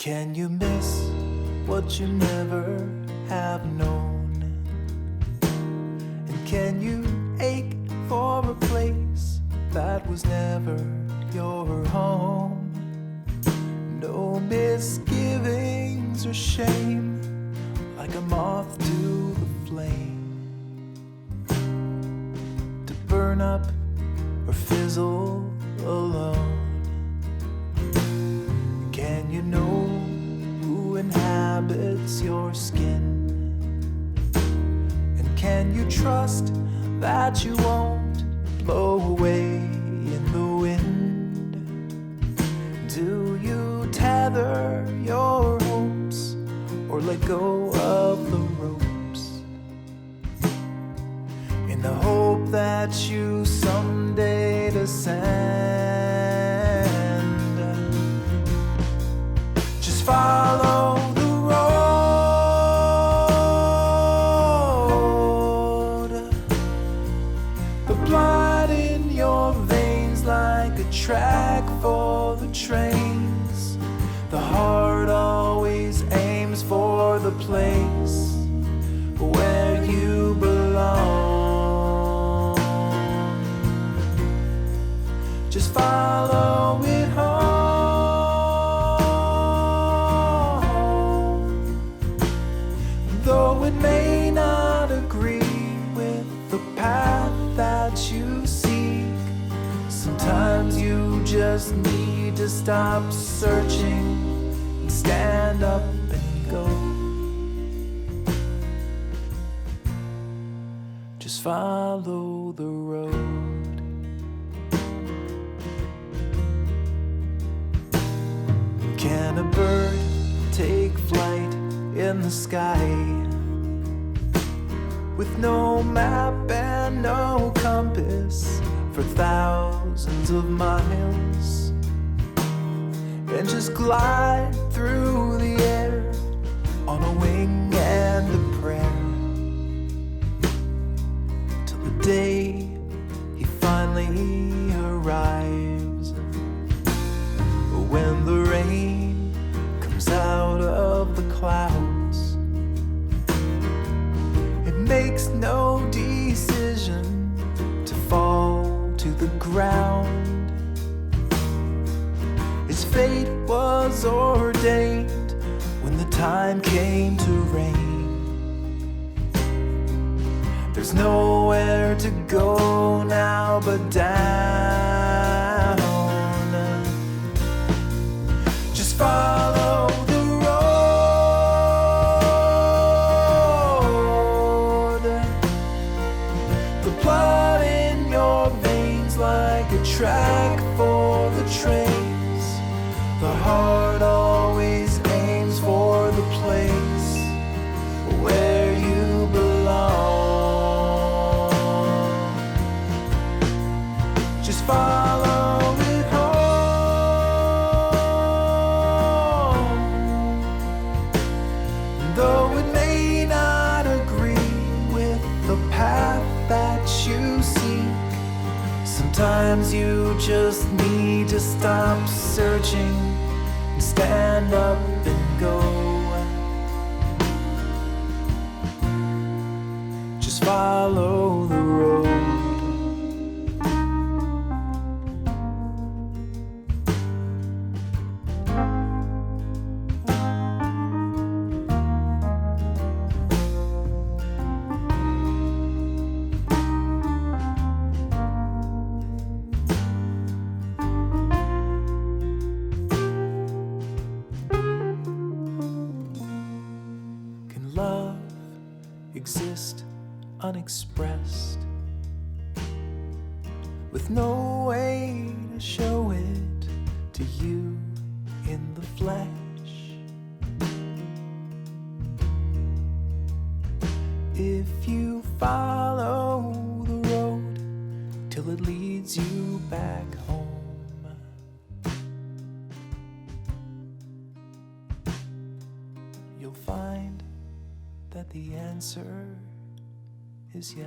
Can you miss what you never have known? And can you ache for a place that was never your home? No misgivings or shame, like a moth to the flame, to burn up or fizzle alone. Can you know who inhabits your skin? And can you trust that you won't blow away in the wind? Do you tether your hopes or let go of the ropes in the hope that you someday descend? Just follow the road, the blood in your veins like a track for the trains. The heart always aims for the place where you belong. Just follow it home. Though it may not agree with the path that you seek, sometimes you just need to stop searching and stand up and go. Just follow the road. Can a bird take flight in the sky with no map and no compass for thousands of miles, and just glide through the air on a wing and a prayer till the day he finally arrives, when the rain comes out of the clouds? It makes no decision to fall to the ground. Its fate was ordained when the time came to rain. There's nowhere to go now but down. Just follow the road, the blood in your veins like a track for the trains. The heart always aims for the place where you belong. Just follow it home. Though it may not agree with the path that you seek, sometimes you just need to stop searching and stand up and go. Just follow the road. Love exist unexpressed, with no way to show it to you in the flesh. If you follow the road till it leads you back home, you'll find that the answer is yes.